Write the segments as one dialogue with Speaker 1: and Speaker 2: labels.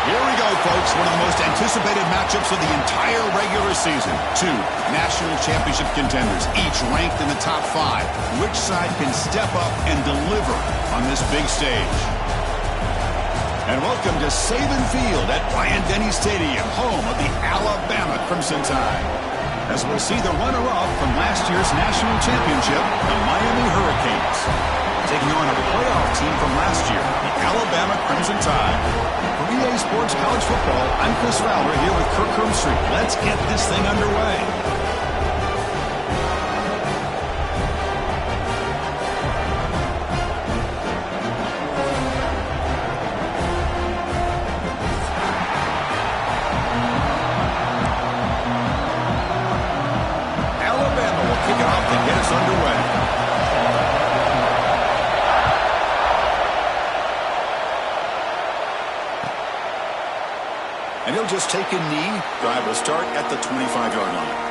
Speaker 1: Here we go, folks. One of the most anticipated matchups of the entire regular season. Two national championship contenders, each ranked in the top 5. Which side can step up and deliver on this big stage? And welcome to Saban Field at Bryant-Denny Stadium, home of the Alabama Crimson Tide. As we'll see the runner-up from last year's national championship, the Miami Hurricanes, taking on a playoff team from last year, the Alabama Crimson Tide. For EA Sports College Football, I'm Chris Fowler here with Kirk Crumbstreet. Let's get this thing underway. Alabama will kick it off and get us underway. And he'll just take a knee. Drive will start at the 25-yard line.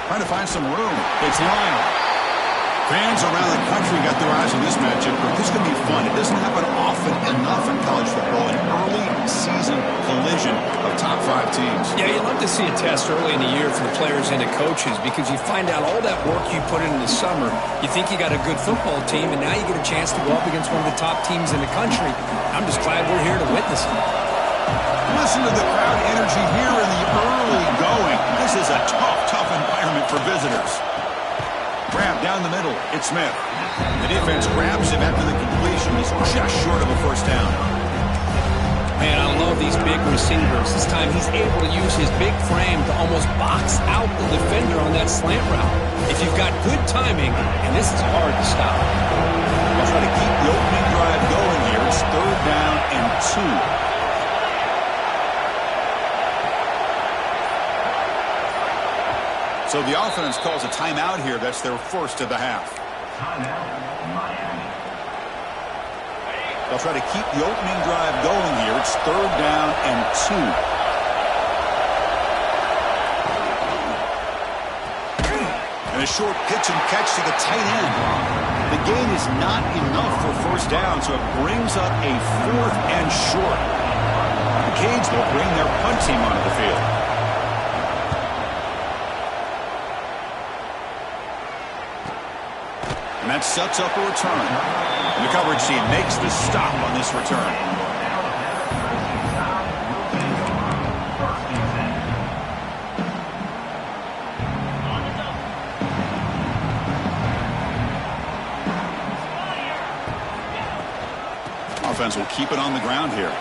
Speaker 1: Trying to find some room. It's Lionel. Fans around the country got their eyes on this matchup. This is going to be fun. It doesn't happen often enough in college football, an early season collision of top 5 teams.
Speaker 2: Yeah, you love to see a test early in the year for the players and the coaches because you find out all that work you put in the summer. You think you got a good football team, and now you get a chance to go up against one of the top teams in the country. I'm just glad we're here to witness it.
Speaker 1: Listen to the crowd energy here in the early going. This is a tough environment for visitors. Grab down the middle. It's Smith. The defense grabs him after the completion. He's just short of a first down.
Speaker 2: Man, I love these big receivers. This time he's able to use his big frame to almost box out the defender on that slant route. If you've got good timing, and this is hard to stop.
Speaker 1: They'll try to keep the opening drive going here. It's 3rd down and 2. So the offense calls a timeout here. That's their first of the half. They'll try to keep the opening drive going here. It's 3rd down and 2. And a short pitch and catch to the tight end. The gain is not enough for first down, so it brings up a 4th and short. The Canes will bring their punt team onto the field. And that sets up a return. And the coverage team makes the stop on this return. Offense will keep it on the ground here.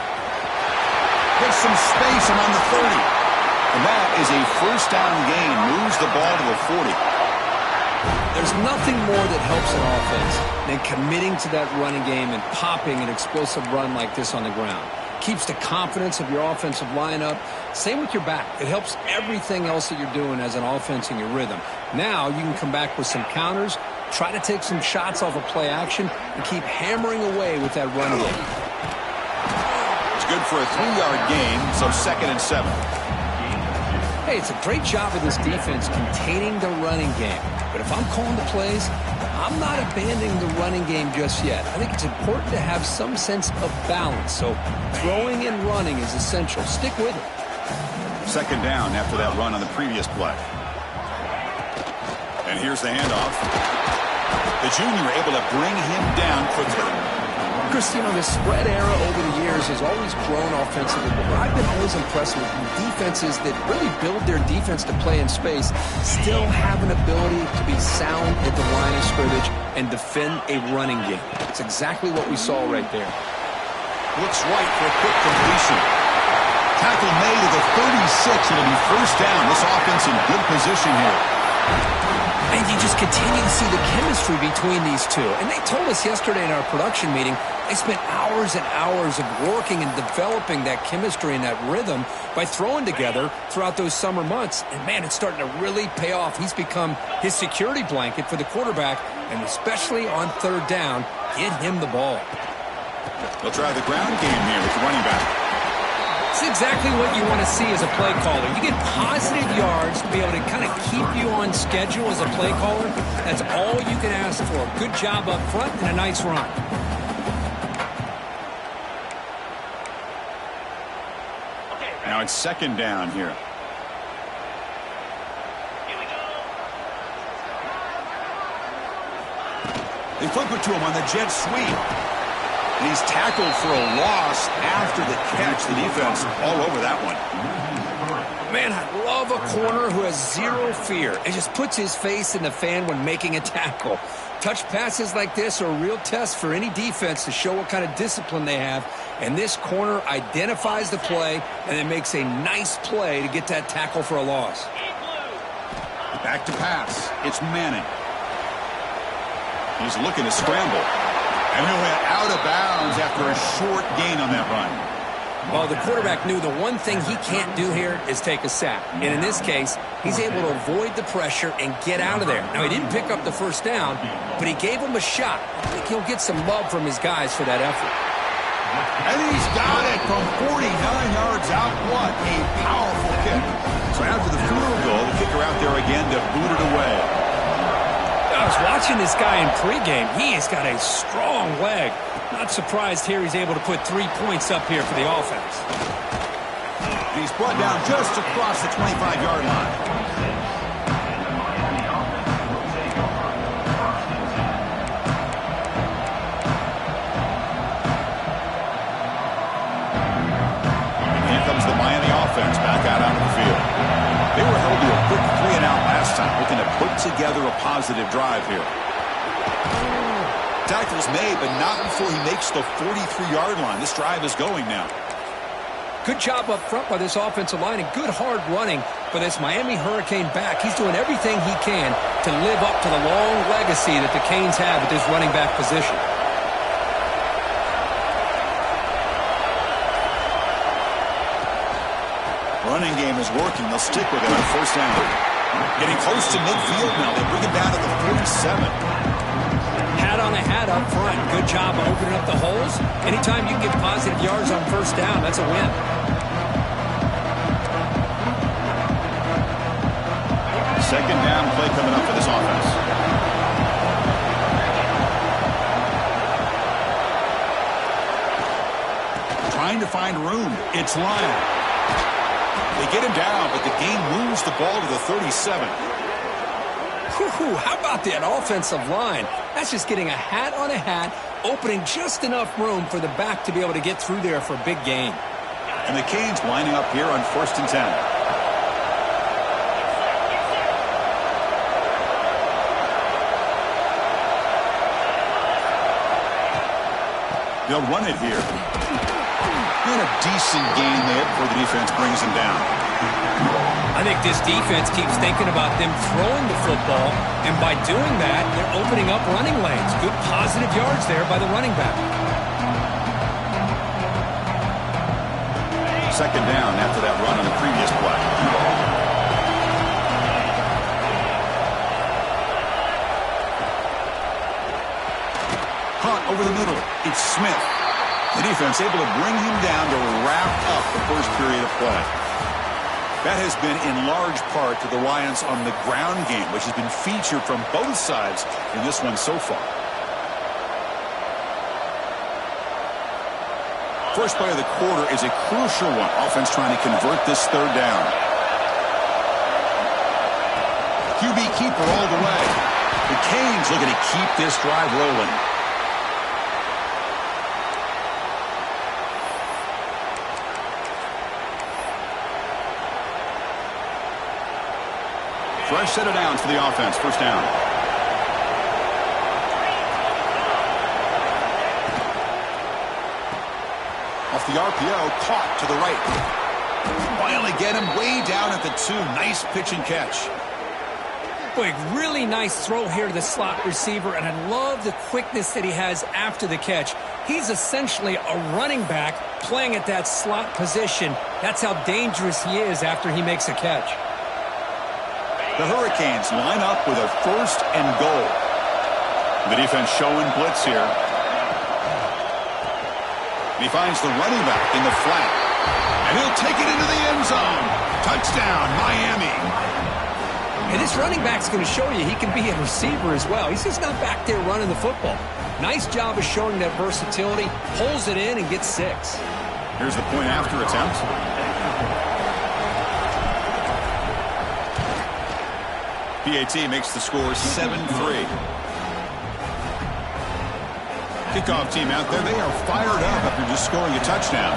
Speaker 1: Gets some space and on the 30. And that is a first down gain. Moves the ball to the 40.
Speaker 2: There's nothing more that helps an offense than committing to that running game and popping an explosive run like this on the ground. Keeps the confidence of your offensive lineup. Same with your back. It helps everything else that you're doing as an offense in your rhythm. Now you can come back with some counters, try to take some shots off of play action, and keep hammering away with that run game.
Speaker 1: It's good for a 3-yard gain, so 2nd and 7.
Speaker 2: Hey, it's a great job of this defense containing the running game. But if I'm calling the plays, I'm not abandoning the running game just yet. I think it's important to have some sense of balance. So throwing and running is essential. Stick with it.
Speaker 1: 2nd down after that run on the previous play. And here's the handoff. The junior able to bring him down quickly.
Speaker 2: Chris, you know, the spread era over the years has always grown offensively, but what I've been always impressed with defenses that really build their defense to play in space still have an ability to be sound at the line of scrimmage and defend a running game. It's exactly what we saw right there.
Speaker 1: Looks right for a quick completion. Tackle made at the 36. It'll be first down. This offense in good position here.
Speaker 2: And you just continue to see the chemistry between these two. And they told us yesterday in our production meeting, They spent hours and hours of working and developing that chemistry and that rhythm by throwing together throughout those summer months. And, man, it's starting to really pay off. He's become his security blanket for the quarterback, and especially on third down, get him the ball.
Speaker 1: They'll try the ground game here with the running back.
Speaker 2: It's exactly what you want to see as a play caller. You get positive yards to be able to kind of keep you on schedule as a play caller. That's all you can ask for. Good job up front and a nice run.
Speaker 1: Now it's second down here. They flip it to him on the jet sweep. And he's tackled for a loss after the catch. The defense all over that one.
Speaker 2: Man, I love a corner who has zero fear. It just puts his face in the fan when making a tackle. Touch passes like this are a real test for any defense to show what kind of discipline they have. And this corner identifies the play and then makes a nice play to get that tackle for a loss.
Speaker 1: Back to pass. It's Manning. He's looking to scramble. And he went out of bounds after a short gain on that run.
Speaker 2: Well, the quarterback knew the one thing he can't do here is take a sack. And in this case, he's able to avoid the pressure and get out of there. Now, he didn't pick up the first down, but he gave him a shot. I think he'll get some love from his guys for that effort.
Speaker 1: And he's got it from 49 yards out. What a powerful kick. So after the field goal, the kicker out there again to boot it away.
Speaker 2: I was watching this guy in pregame. He has got a strong leg. Not surprised here he's able to put 3 points up here for the offense.
Speaker 1: He's brought down just across the 25-yard line. And here comes the Miami offense back out onto the field. They were held to a quick 3-and-out last time, looking to put together a positive drive here. Tackle's made, but not before he makes the 43-yard line. This drive is going now.
Speaker 2: Good job up front by this offensive line and good hard running for this Miami Hurricane back. He's doing everything he can to live up to the long legacy that the Canes have at this running back position.
Speaker 1: Running game is working. They'll stick with it on first down. Getting close to midfield now. They bring it down to the 47.
Speaker 2: Hat on a hat up front. Good job of opening up the holes. Anytime you can get positive yards on first down, that's a win.
Speaker 1: Second down play coming up for this offense. Trying to find room. It's Lyon. They get him down, but the game moves the ball to the 37.
Speaker 2: How about that offensive line? That's just getting a hat on a hat, opening just enough room for the back to be able to get through there for a big gain.
Speaker 1: And the Canes lining up here on 1st and 10. They'll run it here. And a decent gain there before the defense brings him down.
Speaker 2: I think this defense keeps thinking about them throwing the football, and by doing that, they're opening up running lanes. Good positive yards there by the running back.
Speaker 1: Second down after that run on the previous play. Hunt over the middle. It's Smith. The defense able to bring him down to wrap up the first period of play. That has been in large part to the reliance on the ground game, which has been featured from both sides in this one so far. First play of the quarter is a crucial one. Offense trying to convert this third down. QB keeper all the way. The Canes looking to keep this drive rolling. Fresh set of downs for the offense. First down. Off the RPO, caught to the right. Finally get him way down at the 2. Nice pitch and catch.
Speaker 2: Boy, really nice throw here to the slot receiver, and I love the quickness that he has after the catch. He's essentially a running back playing at that slot position. That's how dangerous he is after he makes a catch.
Speaker 1: The Hurricanes line up with a 1st and goal. The defense showing blitz here. He finds the running back in the flat. And he'll take it into the end zone. Touchdown, Miami.
Speaker 2: And this running back's going to show you he can be a receiver as well. He's just not back there running the football. Nice job of showing that versatility. Pulls it in and gets 6.
Speaker 1: Here's the point after attempt. PAT makes the score 7-3. Kickoff team out there, they are fired up after just scoring a touchdown.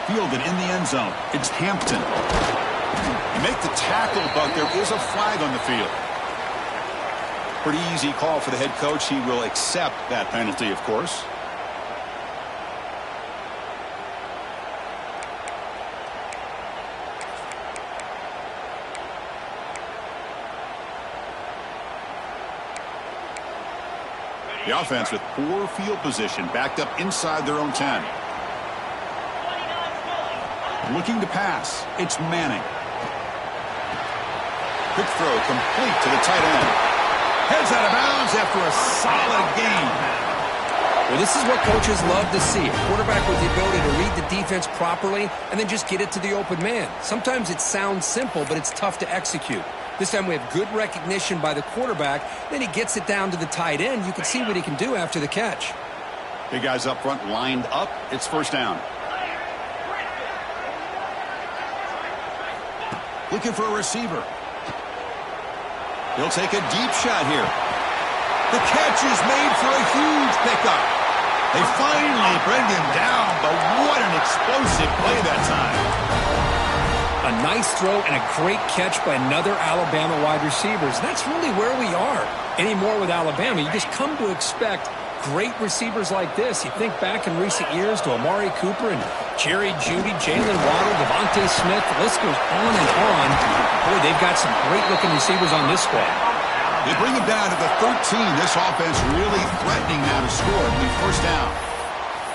Speaker 1: Fielded in the end zone. It's Hampton. You make the tackle, but there is a flag on the field. Pretty easy call for the head coach. He will accept that penalty, of course. The offense with poor field position, backed up inside their own 10. Looking to pass. It's Manning. Quick throw complete to the tight end. Heads out of bounds after a solid game.
Speaker 2: Well, this is what coaches love to see. A quarterback with the ability to read the defense properly and then just get it to the open man. Sometimes it sounds simple, but it's tough to execute. This time we have good recognition by the quarterback. Then he gets it down to the tight end. You can see what he can do after the catch.
Speaker 1: Big guys up front lined up. It's 1st down. Looking for a receiver. He'll take a deep shot here. The catch is made for a huge pickup. They finally bring him down, but what an explosive play that time.
Speaker 2: A nice throw and a great catch by another Alabama wide receiver. That's really where we are. Anymore with Alabama, you just come to expect great receivers like this. You think back in recent years to Amari Cooper and Jerry Jeudy, Jalen Waddle, Devontae Smith. The list goes on and on. Boy, they've got some great-looking receivers on this squad.
Speaker 1: They bring him down to the 13. This offense really threatening now to score. It'll be 1st down.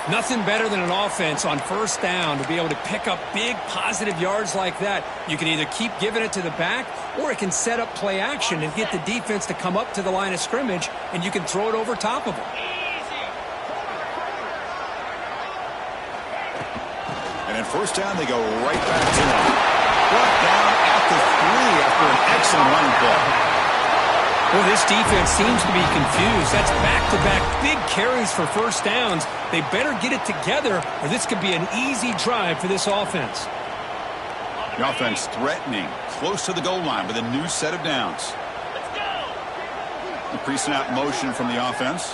Speaker 2: Nothing better than an offense on 1st down to be able to pick up big positive yards like that. You can either keep giving it to the back or it can set up play action and get the defense to come up to the line of scrimmage, and you can throw it over top of them.
Speaker 1: And in 1st down, they go right back to him. Brought down at the 3 after an excellent running play.
Speaker 2: Well, this defense seems to be confused. That's back-to-back big carries for 1st downs. They better get it together, or this could be an easy drive for this offense.
Speaker 1: The offense threatening, close to the goal line with a new set of downs. The pre-snap motion from the offense.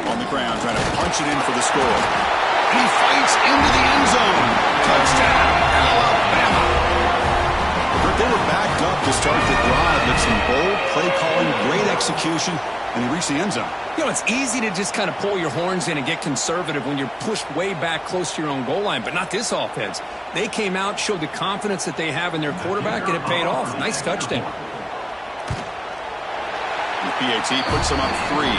Speaker 1: On the ground, trying to punch it in for the score. And he fights into the end zone. Touchdown, Alabama. They were backed up to start the drive, but some bold play calling, great execution, and they reached the end zone.
Speaker 2: You know, it's easy to just kind of pull your horns in and get conservative when you're pushed way back close to your own goal line, but not this offense. They came out, showed the confidence that they have in their quarterback, and it paid off. Nice touchdown.
Speaker 1: The PAT puts them up 3.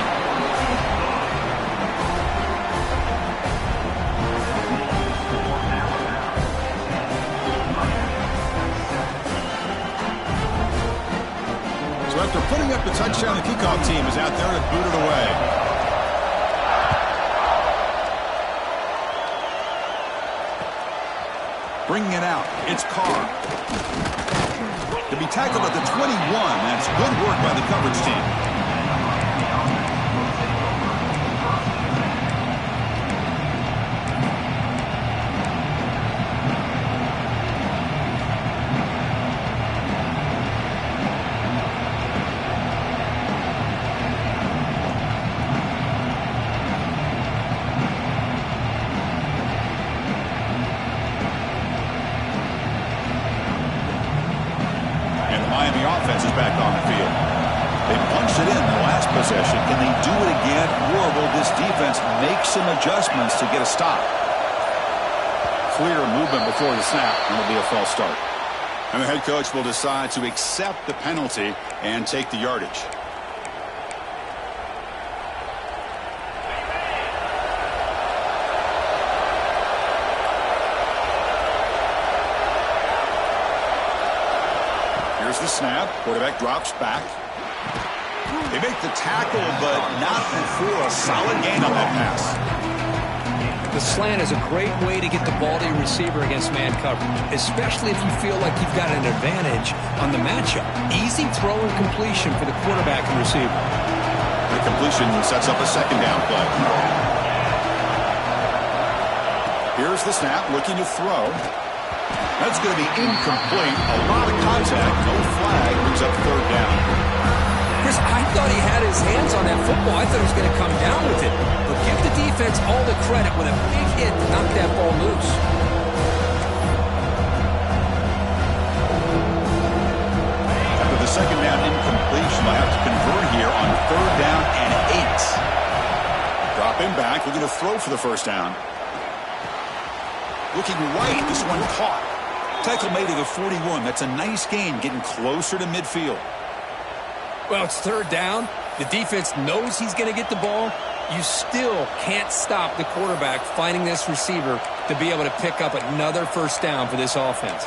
Speaker 1: After putting up the touchdown, the kickoff team is out there to boot it away. Bringing it out, it's Carr. To be tackled at the 21, that's good work by the coverage team. Offense is back on the field. They punched it in the last possession. Can they do it again, or will this defense make some adjustments to get a stop? Clear movement before the snap, and it'll be a false start. And the head coach will decide to accept the penalty and take the yardage. Here's the snap. Quarterback drops back. They make the tackle, but not before a solid gain on that pass.
Speaker 2: The slant is a great way to get the ball to your receiver against man coverage, especially if you feel like you've got an advantage on the matchup. Easy throw and completion for the quarterback and receiver.
Speaker 1: The completion sets up a second down play. Here's the snap, looking to throw. That's going to be incomplete. A lot of contact, no flag, brings up third down.
Speaker 2: Chris, I thought he had his hands on that football. I thought he was going to come down with it. But give the defense all the credit with a big hit to knock that ball loose.
Speaker 1: After the second down incompletion, I have to convert here on third down and 8. Drop him back, looking to throw for the first down. Looking right, this one caught. Tackle made to the 41. That's a nice gain, getting closer to midfield.
Speaker 2: Well, it's third down. The defense knows he's going to get the ball. You still can't stop the quarterback finding this receiver to be able to pick up another first down for this offense.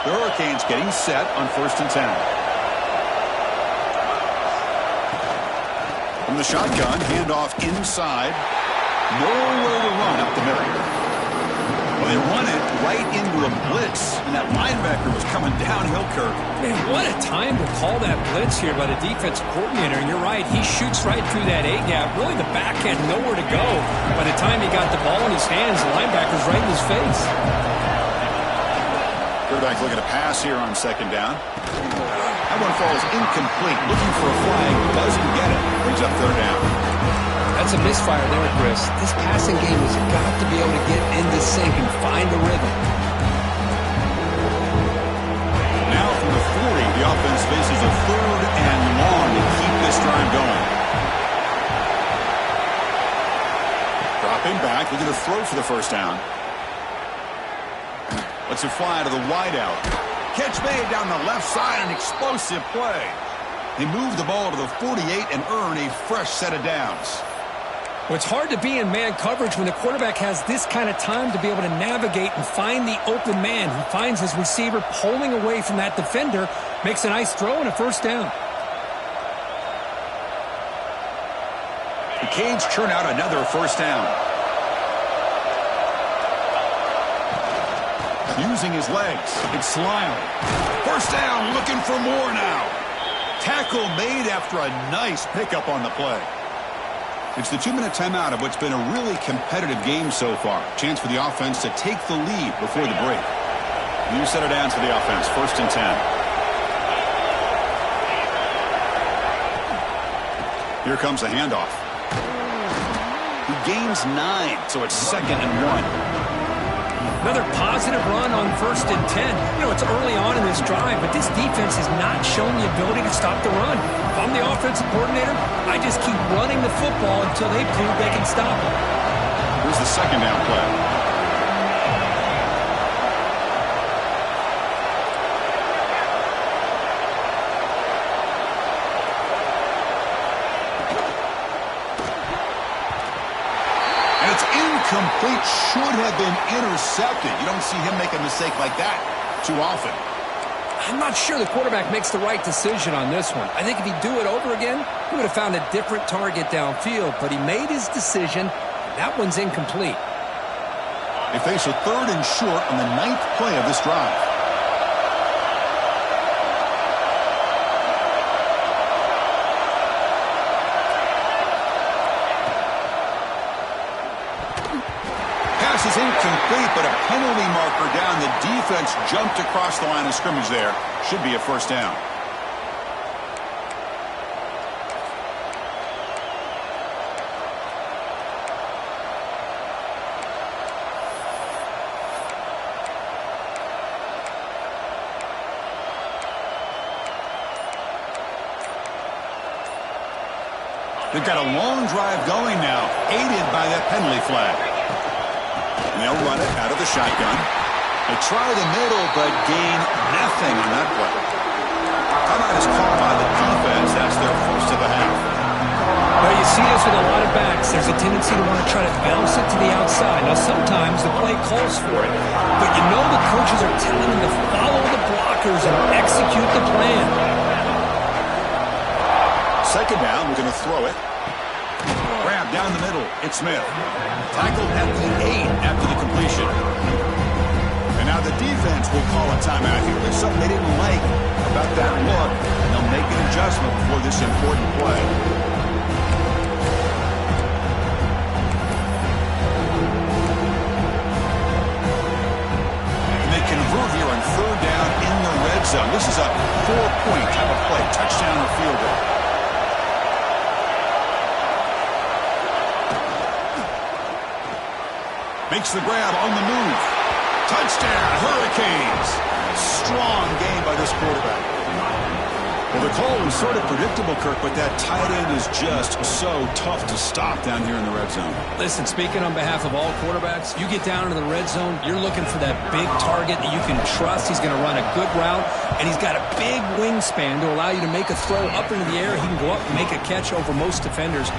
Speaker 1: The Hurricanes getting set on 1st and 10. From the shotgun, handoff inside. Nowhere to run up the middle. Well, they run it right into a blitz, and that linebacker was coming downhill, Kirk.
Speaker 2: Man, what a time to call that blitz here by the defensive coordinator. And you're right, he shoots right through that A-gap. Really, the back had nowhere to go. By the time he got the ball in his hands, the linebacker's right in his face.
Speaker 1: Quarterback looking to pass here on second down. That one falls incomplete. Looking for a flag, doesn't get it. Brings up third down.
Speaker 2: That's a misfire there, Chris. This passing game has got to be able to get into sync and find a rhythm.
Speaker 1: Now from the 40, the offense faces a third and long to keep this drive going. Dropping back, looking to throw for the first down. Lets it fly to the wideout. Catch made down the left side, an explosive play. They move the ball to the 48 and earn a fresh set of downs.
Speaker 2: Well, it's hard to be in man coverage when the quarterback has this kind of time to be able to navigate and find the open man. He finds his receiver pulling away from that defender, makes a nice throw and a first down.
Speaker 1: The Canes churn out another first down. Using his legs, it's Slime. First down, looking for more now. Tackle made after a nice pickup on the play. It's the 2-minute timeout of what's been a really competitive game so far. Chance for the offense to take the lead before the break. New set of downs for the offense, 1st and 10. Here comes a handoff. He gains 9, so it's 2nd and 1.
Speaker 2: Another positive run on 1st and 10. You know, it's early on in this drive, but this defense has not shown the ability to stop the run. If I'm the offensive coordinator, I just keep running the football until they prove they can stop it.
Speaker 1: Here's the second down play. Complete, should have been intercepted. You don't see him make a mistake like that too often.
Speaker 2: I'm not sure the quarterback makes the right decision on this one. I think if he'd do it over again, he would have found a different target downfield, but he made his decision. That one's incomplete.
Speaker 1: They face a 3rd and short on the 9th play of this drive. Is incomplete, but a penalty marker down. The defense jumped across the line of scrimmage there. Should be a first down. They've got a long drive going now, aided by that penalty flag. And they'll run it out of the shotgun. They try the middle, but gain nothing on that play. Timeout is called by the defense. That's their first of the half.
Speaker 2: Well, you see this with a lot of backs. There's a tendency to want to try to bounce it to the outside. Now, sometimes the play calls for it, but you know the coaches are telling them to follow the blockers and execute the plan.
Speaker 1: Second down, we're going to throw it. Grab down the middle. It's Smith. Tackled at the 8 after the completion. And now the defense will call a timeout here. There's something they didn't like about that look, and they'll make an adjustment for this important play. And they convert here on third down in the red zone. This is a 4-point type of play, touchdown or field goal. Makes the grab on the move. Touchdown, Hurricanes. Strong game by this quarterback. Well, the call was sort of predictable, Kirk, but that tight end is just so tough to stop down here in the red zone.
Speaker 2: Listen, speaking on behalf of all quarterbacks, you get down into the red zone, you're looking for that big target that you can trust. He's going to run a good route, and he's got a big wingspan to allow you to make a throw up into the air. He can go up and make a catch over most defenders.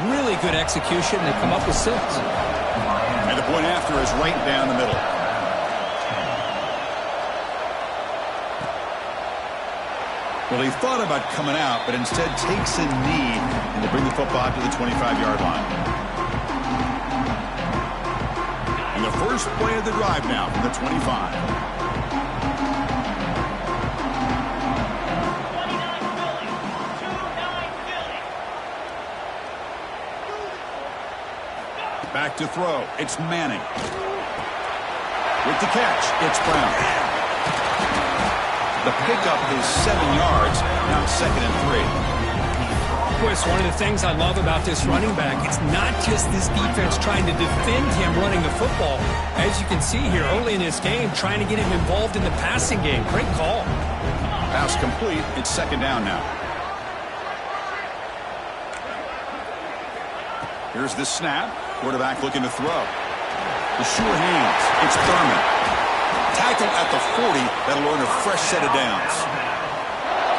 Speaker 2: Really good execution. They come up with 6.
Speaker 1: And the point after is right down the middle. Well, he thought about coming out, but instead takes a knee and to bring the football to the 25-yard line. And the first play of the drive now from the 25. Back to throw. It's Manning. With the catch, it's Brown. The pickup is 7 yards. Now 2nd and 3.
Speaker 2: Boy, it's one of the things I love about this running back. It's not just this defense trying to defend him running the football. As you can see here early in this game, trying to get him involved in the passing game. Great call.
Speaker 1: Pass complete. It's 2nd down now. Here's the snap. Quarterback looking to throw. The sure hands. It's Thurman. Tackled at the 40. That'll earn a fresh set of downs.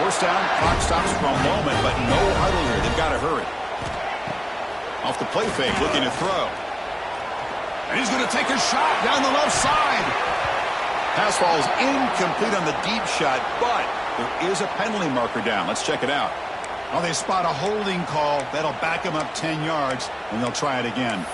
Speaker 1: First down. Clock stops for a moment, but no huddle here. They've got to hurry. Off the play fake, looking to throw. And he's going to take a shot down the left side. Pass falls incomplete on the deep shot, but there is a penalty marker down. Let's check it out. Oh, they spot a holding call. That'll back him up 10 yards, and they'll try it again.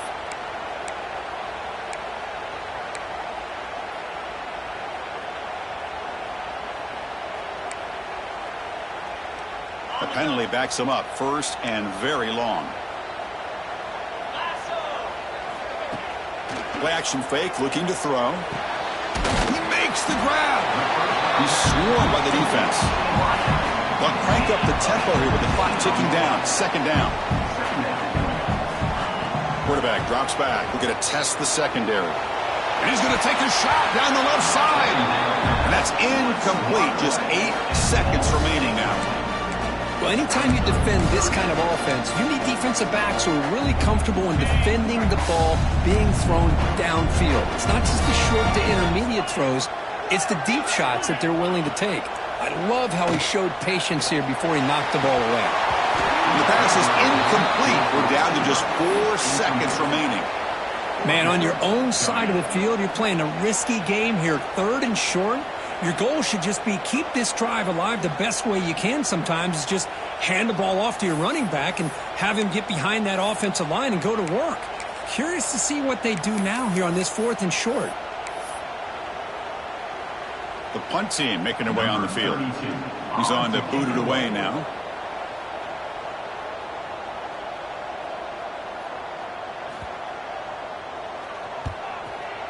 Speaker 1: The penalty backs him up, 1st and very long. Play action fake, looking to throw. He makes the grab. He's swarmed by the defense. They'll crank up the tempo here with the clock ticking down. 2nd down. Quarterback drops back. We're going to test the secondary. And he's going to take a shot down the left side. And that's incomplete. Just 8 seconds remaining now.
Speaker 2: Well, anytime you defend this kind of offense, you need defensive backs who are really comfortable in defending the ball being thrown downfield. It's not just the short to intermediate throws. It's the deep shots that they're willing to take. I love how he showed patience here before he knocked the ball away.
Speaker 1: The pass is incomplete. We're down to just 4 seconds remaining.
Speaker 2: Man, on your own side of the field, you're playing a risky game here. 3rd and short. Your goal should just be keep this drive alive the best way you can sometimes is just hand the ball off to your running back and have him get behind that offensive line and go to work. Curious to see what they do now here on this 4th and short.
Speaker 1: The punt team making their way on the field. He's on to boot it away now.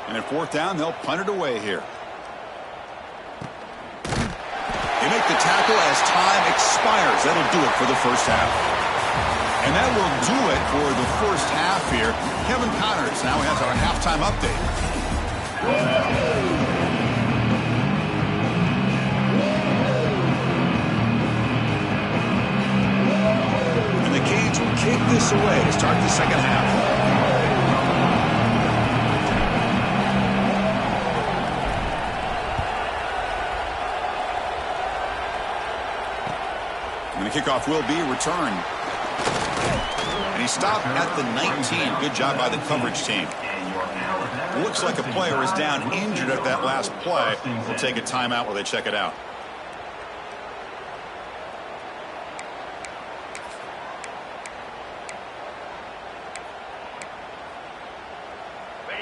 Speaker 1: And at 4th down, they'll punt it away here. They make the tackle as time expires. That'll do it for the first half. And that will do it for the first half here. Kevin Connors now has our halftime update. And the Canes will kick this away to start the second half. Kickoff will be returned. And he stopped at the 19. Good job by the coverage team. Looks like a player is down injured at that last play. We'll take a timeout while they check it out.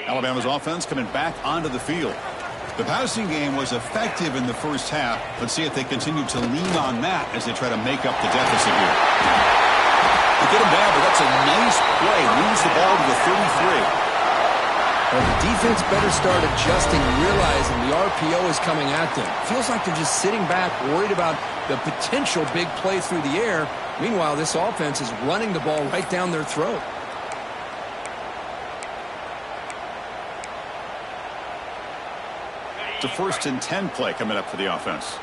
Speaker 1: Alabama's offense coming back onto the field. The passing game was effective in the first half. Let's see if they continue to lean on that as they try to make up the deficit here. They get him down, but that's a nice play. Moves the ball to the 33.
Speaker 2: Well, the defense better start adjusting and realizing the RPO is coming at them. Feels like they're just sitting back, worried about the potential big play through the air. Meanwhile, this offense is running the ball right down their throat.
Speaker 1: It's a 1st and 10 play coming up for the offense.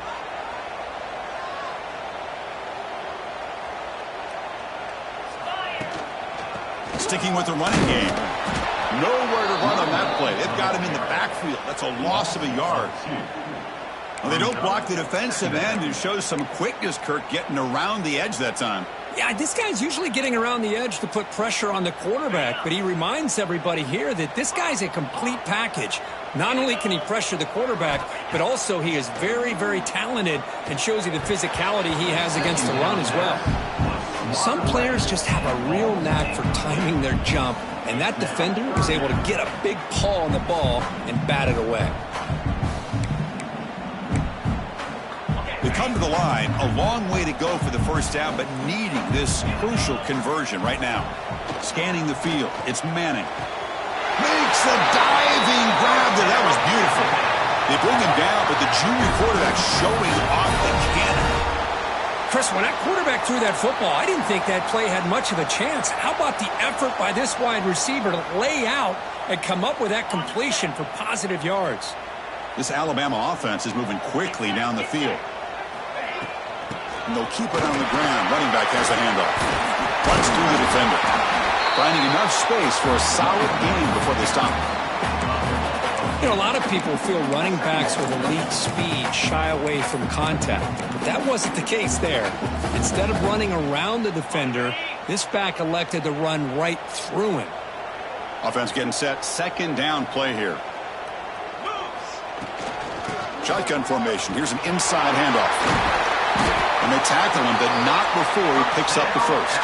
Speaker 1: Sticking with the running game. Nowhere to run on that play. They've got him in the backfield. That's a loss of a yard. Well, they don't block the defensive end and shows some quickness, Kirk, getting around the edge that time.
Speaker 2: Yeah, this guy's usually getting around the edge to put pressure on the quarterback, but he reminds everybody here that this guy's a complete package. Not only can he pressure the quarterback, but also he is very, very talented and shows you the physicality he has against the run as well. Some players just have a real knack for timing their jump, and that defender was able to get a big paw on the ball and bat it away.
Speaker 1: They come to the line, a long way to go for the first down, but needing this crucial conversion right now. Scanning the field, it's Manning. Makes a diving grab there. That was beautiful. They bring him down, but the junior quarterback showing off the cannon.
Speaker 2: Chris, when that quarterback threw that football, I didn't think that play had much of a chance. How about the effort by this wide receiver to lay out and come up with that completion for positive yards?
Speaker 1: This Alabama offense is moving quickly down the field. And they'll keep it on the ground. Running back has a handoff. Runs through the defender. Finding enough space for a solid gain before they stop.
Speaker 2: You know, a lot of people feel running backs with elite speed shy away from contact. But that wasn't the case there. Instead of running around the defender, this back elected to run right through him.
Speaker 1: Offense getting set. 2nd down play here. Shotgun formation. Here's an inside handoff. And they tackle him, but not before he picks up the first.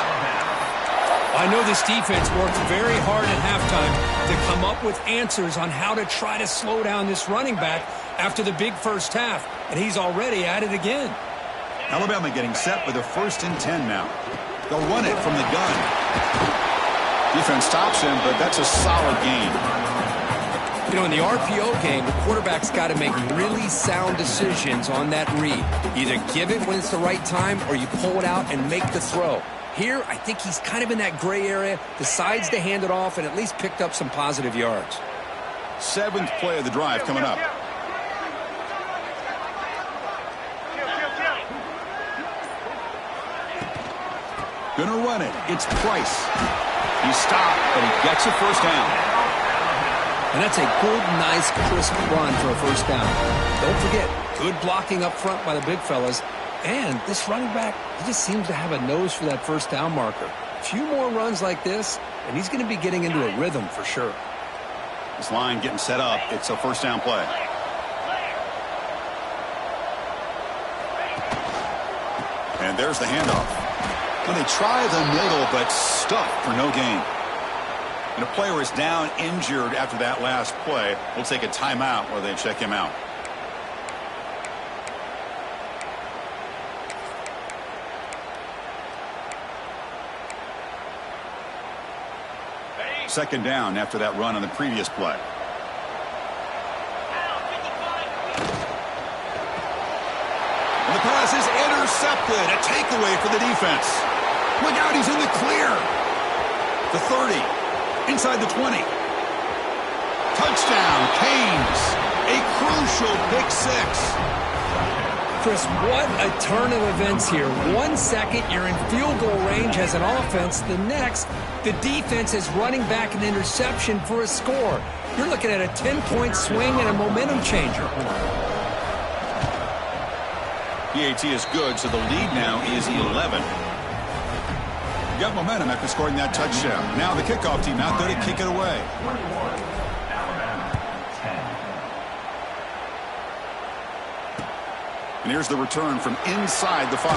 Speaker 2: I know this defense worked very hard at halftime to come up with answers on how to try to slow down this running back after the big first half, and he's already at it again.
Speaker 1: Alabama getting set with a 1st and 10 now. They'll run it from the gun. Defense stops him, but that's a solid gain.
Speaker 2: You know, in the RPO game, the quarterback's got to make really sound decisions on that read. Either give it when it's the right time or you pull it out and make the throw. Here, I think he's kind of in that gray area, decides to hand it off and at least picked up some positive yards.
Speaker 1: 7th play of the drive coming up. Gonna run it. It's Price. He stopped, but he gets a 1st down.
Speaker 2: And that's a good, nice, crisp run for a 1st down. Don't forget, good blocking up front by the big fellas. And this running back, he just seems to have a nose for that 1st down marker. A few more runs like this, and he's going to be getting into a rhythm for sure.
Speaker 1: This line getting set up. It's a 1st down play. And there's the handoff. And they try the middle, but stuck for no gain. And a player is down injured after that last play. We'll take a timeout while they check him out. Second down after that run on the previous play. And the pass is intercepted. A takeaway for the defense. Look out, he's in the clear. The 30. Inside the 20. Touchdown, Canes. A crucial pick 6.
Speaker 2: Chris, what a turn of events here. 1 second, you're in field goal range as an offense. The next, the defense is running back an interception for a score. You're looking at a 10-point swing and a momentum changer.
Speaker 1: PAT is good, so the lead now is 11. Got momentum after scoring that touchdown. Now the kickoff team out there to kick it away. And here's the return from inside the 5.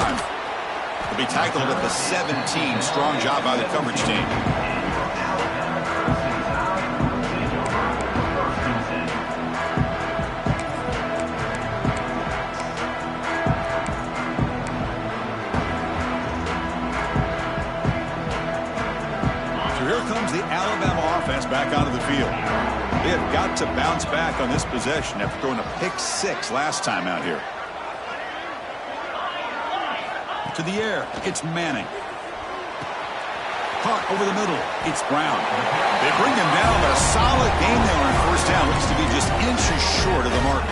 Speaker 1: He'll be tackled at the 17. Strong job by the coverage team. Here comes the Alabama offense back onto the field. They have got to bounce back on this possession after throwing a pick-6 last time out here. To the air, it's Manning. Caught over the middle, it's Brown. They bring him down, but a solid game there on first down. Looks to be just inches short of the mark.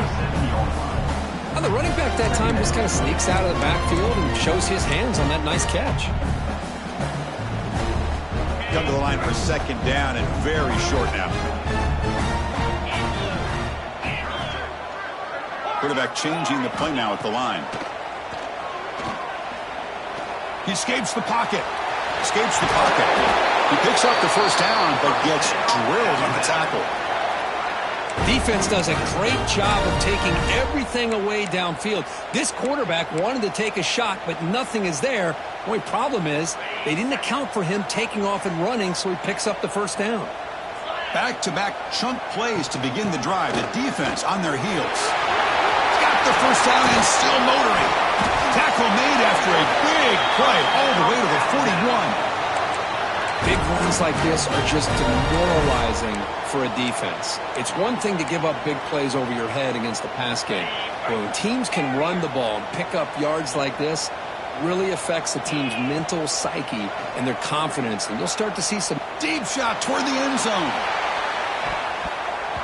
Speaker 2: Well, the running back that time just kind of sneaks out of the backfield and shows his hands on that nice catch.
Speaker 1: Come to the line for second down and very short now. Quarterback changing the play now at the line. He escapes the pocket. Escapes the pocket. He picks up the first down, but gets drilled on the tackle.
Speaker 2: Defense does a great job of taking everything away downfield. This quarterback wanted to take a shot, but nothing is there. The only problem is they didn't account for him taking off and running, so he picks up the first down.
Speaker 1: Back-to-back chunk plays to begin the drive. The defense on their heels. Got the first down and still motoring. Tackle made after a big play all the way to the 41.
Speaker 2: Big runs like this are just demoralizing for a defense. It's one thing to give up big plays over your head against the pass game. But when teams can run the ball and pick up yards like this, it really affects the team's mental psyche and their confidence. And you'll start to see some
Speaker 1: deep shot toward the end zone.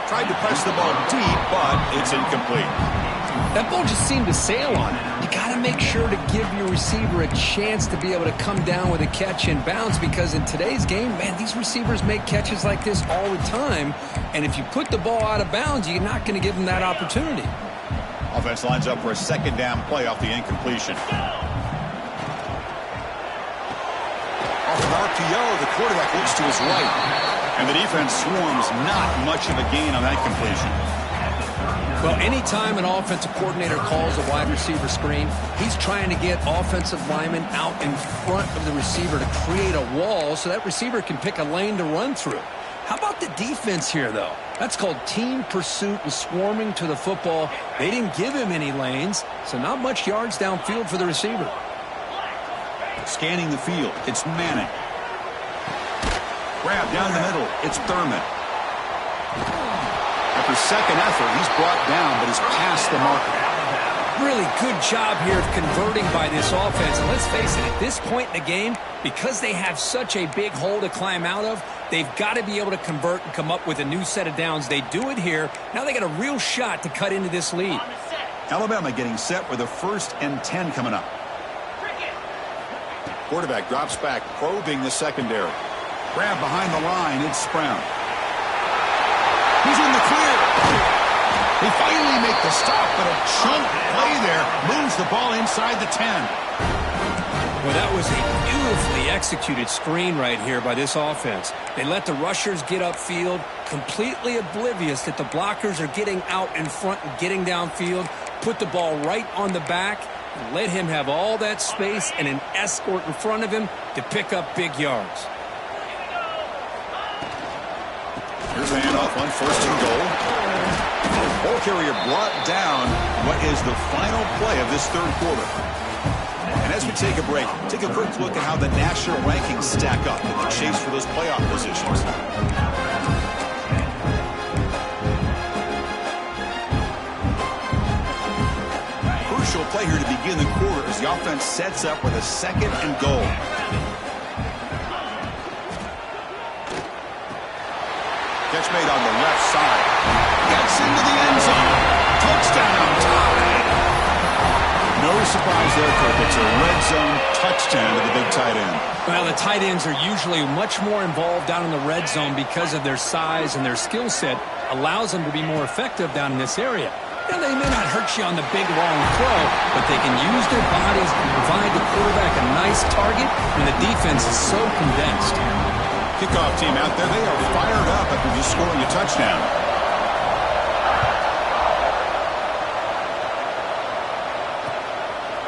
Speaker 1: Tried to press the ball deep, but it's incomplete.
Speaker 2: That ball just seemed to sail on it. You got to make sure to give your receiver a chance to be able to come down with a catch in bounds, because in today's game, man, these receivers make catches like this all the time. And if you put the ball out of bounds, you're not going to give them that opportunity.
Speaker 1: Offense lines up for a second down play off the incompletion. Off an RPO, the quarterback looks to his right. And the defense swarms, not much of a gain on that completion.
Speaker 2: Well, anytime an offensive coordinator calls a wide receiver screen, he's trying to get offensive linemen out in front of the receiver to create a wall so that receiver can pick a lane to run through. How about the defense here, though? That's called team pursuit and swarming to the football. They didn't give him any lanes, so not much yards downfield for the receiver.
Speaker 1: Scanning the field, it's Manning. Grab down the middle, it's Thurman. After second effort, he's brought down, but is past the marker.
Speaker 2: Really good job here of converting by this offense. And let's face it, at this point in the game, because they have such a big hole to climb out of, they've got to be able to convert and come up with a new set of downs. They do it here. Now they got a real shot to cut into this lead.
Speaker 1: Alabama getting set with a 1st and 10 coming up. Quarterback drops back, probing the secondary. Grab behind the line, it's Brown. He's in the clear. They finally make the stop, but a chunk play there moves the ball inside the 10.
Speaker 2: Well, that was a beautifully executed screen right here by this offense. They let the rushers get upfield, completely oblivious that the blockers are getting out in front and getting downfield, put the ball right on the back, and let him have all that space and an escort in front of him to pick up big yards.
Speaker 1: Here's a handoff on 1st and goal. Ball carrier brought down. What is the final play of this 3rd quarter? And as we take a break, take a quick look at how the national rankings stack up in the chase for those playoff positions. Crucial play here to begin the quarter as the offense sets up with a 2nd and goal. Catch made on the left side. Gets into the end zone. Touchdown, tied. No surprise there, Kirk. It's a red zone touchdown to the big tight end.
Speaker 2: Well, the tight ends are usually much more involved down in the red zone because of their size, and their skill set allows them to be more effective down in this area. Now, they may not hurt you on the big, long throw, but they can use their bodies and provide the quarterback a nice target when the defense is so condensed.
Speaker 1: Kickoff team out there, they are fired up after just scoring a touchdown.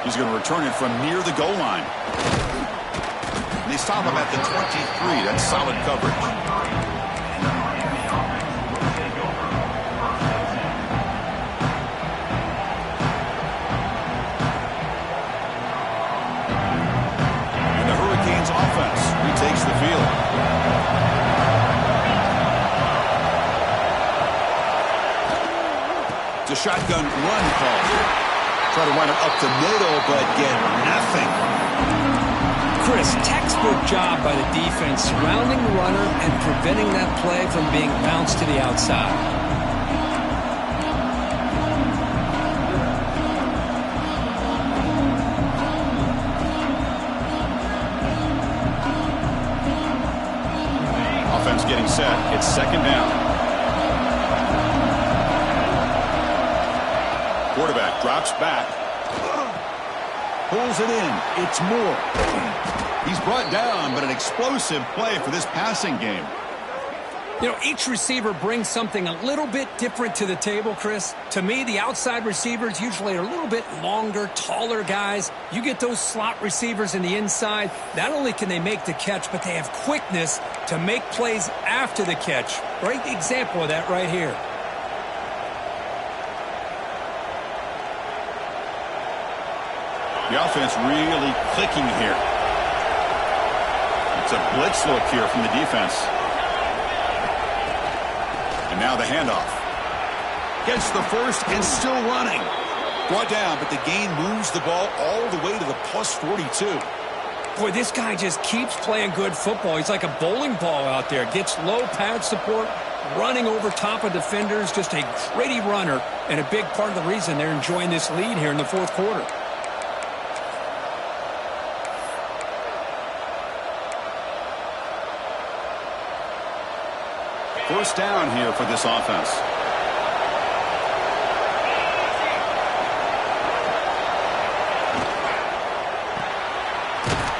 Speaker 1: He's going to return it from near the goal line. And they stop him at the 23. That's solid coverage. And the Hurricanes offense retakes the field. It's a shotgun run call. Try to run it up the middle, but get nothing.
Speaker 2: Chris, textbook job by the defense surrounding the runner and preventing that play from being bounced to the outside.
Speaker 1: Offense getting set. It's second down. Quarterback drops back. Pulls it in. It's Moore. He's brought down, but an explosive play for this passing game.
Speaker 2: You know, each receiver brings something a little bit different to the table, Chris. To me, the outside receivers usually are a little bit longer, taller guys. You get those slot receivers in the inside, not only can they make the catch, but they have quickness to make plays after the catch. Great example of that right here.
Speaker 1: The offense really clicking here. It's a blitz look here from the defense. And now the handoff. Gets the first and still running. Brought down, but the gain moves the ball all the way to the plus 42.
Speaker 2: Boy, this guy just keeps playing good football. He's like a bowling ball out there. Gets low pad support, running over top of defenders. Just a gritty runner, and a big part of the reason they're enjoying this lead here in the fourth quarter.
Speaker 1: First down here for this offense.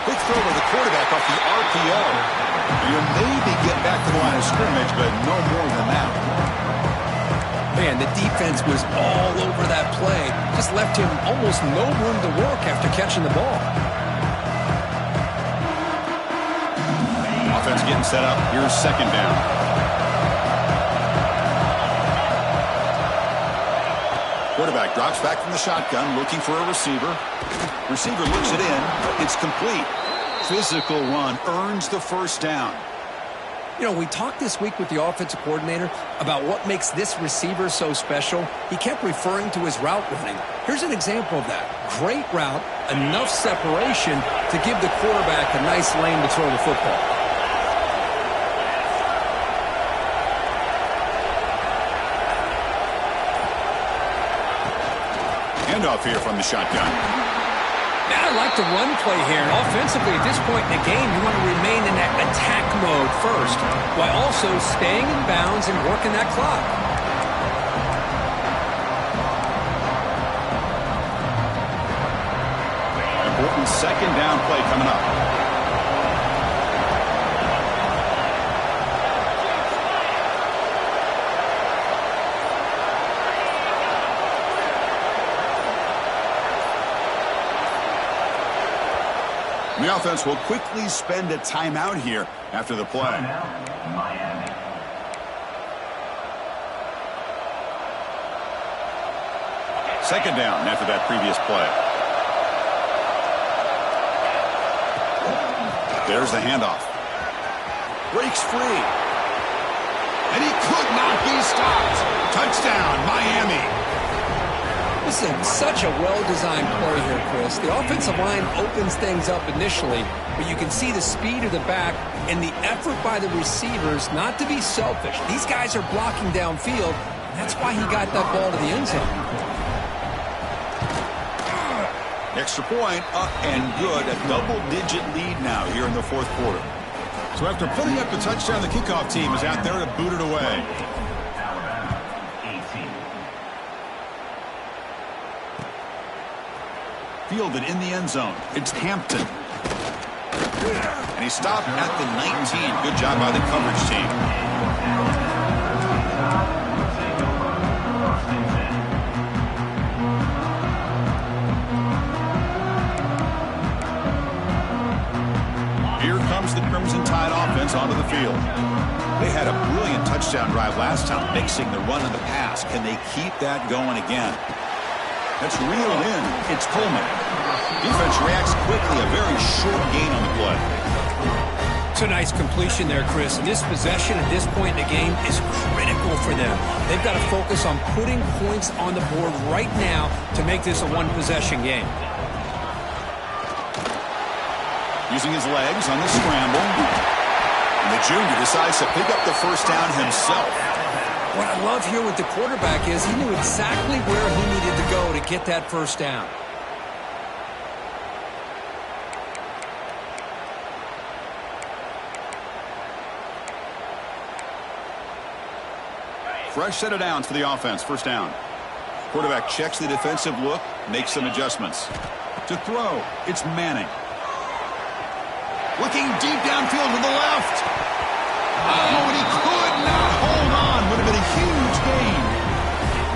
Speaker 1: Quick throw with the quarterback off the RPO. You maybe get back to the line of scrimmage, but no more than that.
Speaker 2: Man, the defense was all over that play. Just left him almost no room to work after catching the ball.
Speaker 1: Offense getting set up. Here's second down. Quarterback drops back from the shotgun, looking for a receiver. Receiver looks it in. It's complete. Physical run earns the first down.
Speaker 2: You know, we talked this week with the offensive coordinator about what makes this receiver so special. He kept referring to his route running. Here's an example of that. Great route, enough separation to give the quarterback a nice lane to throw the football.
Speaker 1: Handoff here from the shotgun.
Speaker 2: Yeah, I like the run play here. And offensively, at this point in the game, you want to remain in that attack mode first, while also staying in bounds and working that clock.
Speaker 1: Important second down play coming up. The offense will quickly spend a timeout here after the play. Second down after that previous play. There's the handoff. Breaks free. And he could not be stopped. Touchdown, Miami.
Speaker 2: This is such a well-designed play here, Chris. The offensive line opens things up initially, but you can see the speed of the back and the effort by the receivers not to be selfish. These guys are blocking downfield, and that's why he got that ball to the end zone.
Speaker 1: Extra point, up and good. A double-digit lead now here in the fourth quarter. So after putting up the touchdown, the kickoff team is out there to boot it away. fielded in the end zone. It's Hampton. And he stopped at the 19. Good job by the coverage team. Here comes the Crimson Tide offense onto the field. They had a brilliant touchdown drive last time, mixing the run and the pass. Can they keep that going again? That's reeled in. It's Coleman. Defense reacts quickly. A very short gain on the play.
Speaker 2: It's a nice completion there, Chris. And this possession at this point in the game is critical for them. They've got to focus on putting points on the board right now to make this a one-possession game.
Speaker 1: Using his legs on the scramble. And the junior decides to pick up the first down himself.
Speaker 2: What I love here with the quarterback is he knew exactly where he needed to go to get that first down.
Speaker 1: Fresh set of downs for the offense. First down. Quarterback checks the defensive look, makes some adjustments. To throw, it's Manning. Looking deep downfield to the left. Oh, and he could not hold on. Would have been a huge gain.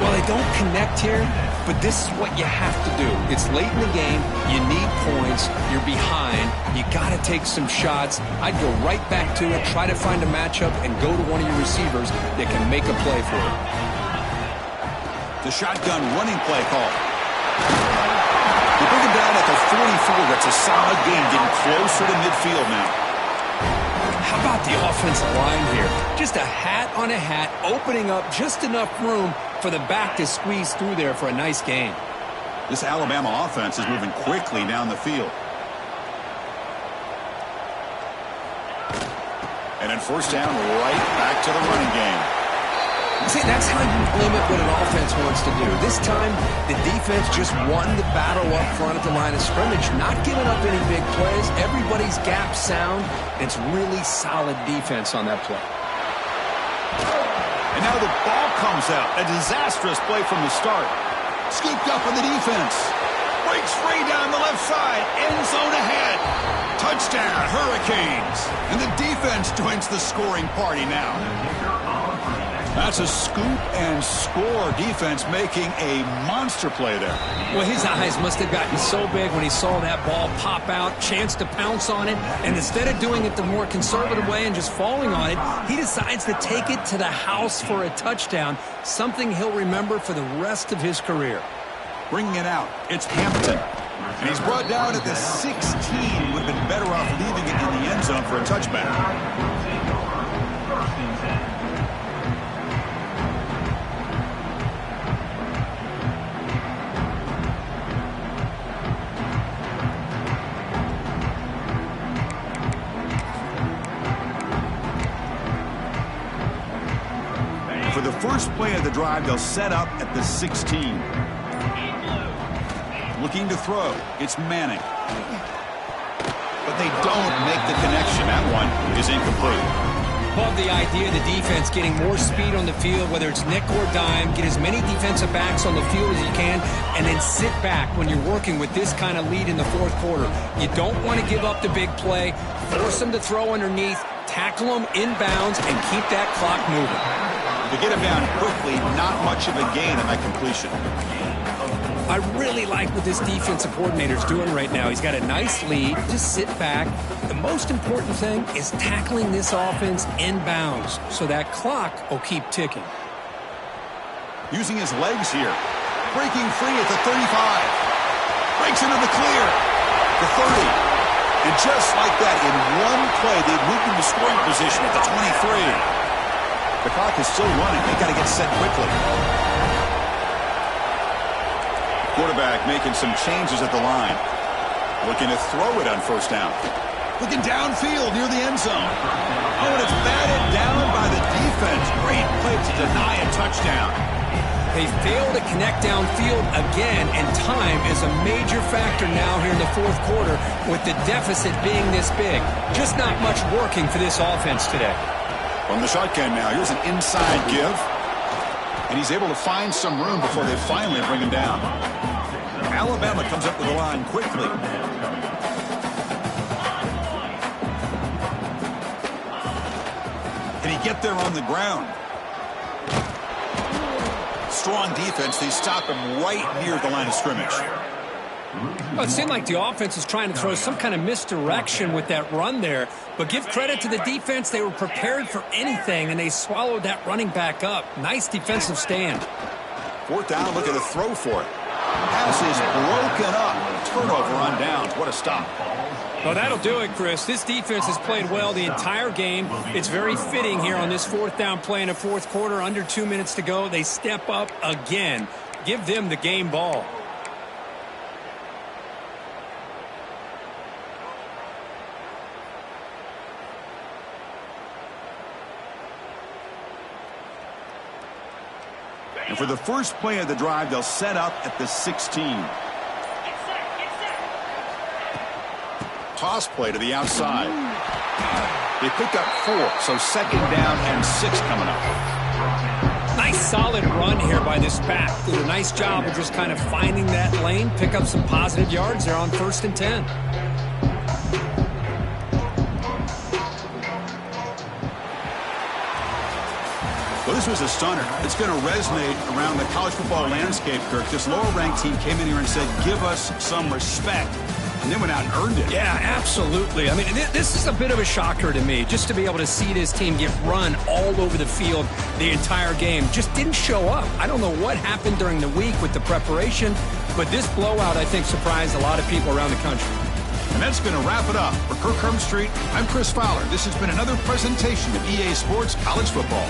Speaker 2: Well, they don't connect here, but this is what you have to do. It's late in the game. You need points. You're behind. You got to take some shots. I'd go right back to it, try to find a matchup, and go to one of your receivers that can make a play for it.
Speaker 1: The shotgun running play call. They bring him down at the 44. That's a solid gain, getting closer to midfield now.
Speaker 2: How about the offensive line here? Just a hat on a hat, opening up just enough room for the back to squeeze through there for a nice gain.
Speaker 1: This Alabama offense is moving quickly down the field. And then first down, right back to the running game.
Speaker 2: See, that's how you limit what an offense wants to do. This time, the defense just won the battle up front at the line of scrimmage, not giving up any big plays. Everybody's gap sound. It's really solid defense on that play.
Speaker 1: And now the ball comes out. A disastrous play from the start. Scooped up on the defense. Breaks free down the left side. End zone ahead. Touchdown, Hurricanes. And the defense joins the scoring party now. That's a scoop and score defense making a monster play there.
Speaker 2: Well, his eyes must have gotten so big when he saw that ball pop out, chance to pounce on it, and instead of doing it the more conservative way and just falling on it, he decides to take it to the house for a touchdown, something he'll remember for the rest of his career.
Speaker 1: Bringing it out, it's Hampton. And he's brought down at the 16. Would have been better off leaving it in the end zone for a touchback. For the first play of the drive, they'll set up at the 16. Looking to throw. It's Manning. But they don't make the connection. That one is incomplete.
Speaker 2: Love the idea of the defense getting more speed on the field, whether it's nickel or dime, get as many defensive backs on the field as you can, and then sit back when you're working with this kind of lead in the fourth quarter. You don't want to give up the big play, force them to throw underneath, tackle them inbounds, and keep that clock moving.
Speaker 1: To get him down quickly, not much of a gain on that completion.
Speaker 2: I really like what this defensive coordinator is doing right now. He's got a nice lead. Just sit back. The most important thing is tackling this offense inbounds so that clock will keep ticking.
Speaker 1: Using his legs here. Breaking free at the 35. Breaks into the clear. The 30. And just like that, in one play, they've moved into scoring position at the 23. The clock is still running. They got to get set quickly. Quarterback making some changes at the line. Looking to throw it on first down. Looking downfield near the end zone. Oh, and it's batted down by the defense. Great play to deny a touchdown.
Speaker 2: They fail to connect downfield again, and time is a major factor now here in the fourth quarter with the deficit being this big. Just not much working for this offense today.
Speaker 1: On the shotgun now, here's an inside give. And he's able to find some room before they finally bring him down. Alabama comes up with the line quickly. Can he get there on the ground? Strong defense. They stop him right near the line of scrimmage.
Speaker 2: Well, it seemed like the offense was trying to throw some kind of misdirection with that run there. But give credit to the defense. They were prepared for anything, and they swallowed that running back up. Nice defensive stand.
Speaker 1: Fourth down, look at the throw for it. Pass is broken up. Turnover on downs. What a stop.
Speaker 2: Well, that'll do it, Chris. This defense has played well the entire game. It's very fitting here on this fourth down play in the fourth quarter. Under 2 minutes to go. They step up again. Give them the game ball.
Speaker 1: And for the first play of the drive, they'll set up at the 16. Toss play to the outside. They pick up 4, so second down and 6 coming up.
Speaker 2: Nice solid run here by this back. Did a nice job of just kind of finding that lane, pick up some positive yards there on 1st and 10.
Speaker 1: Well, this was a stunner. It's going to resonate around the college football landscape, Kirk. This lower-ranked team came in here and said, give us some respect, and then went out and earned it.
Speaker 2: Yeah, absolutely. I mean, this is a bit of a shocker to me, just to be able to see this team get run all over the field the entire game. Just didn't show up. I don't know what happened during the week with the preparation, but this blowout, I think, surprised a lot of people around the country.
Speaker 1: And that's going to wrap it up. For Kirk Hermstreet, I'm Chris Fowler. This has been another presentation of EA Sports College Football.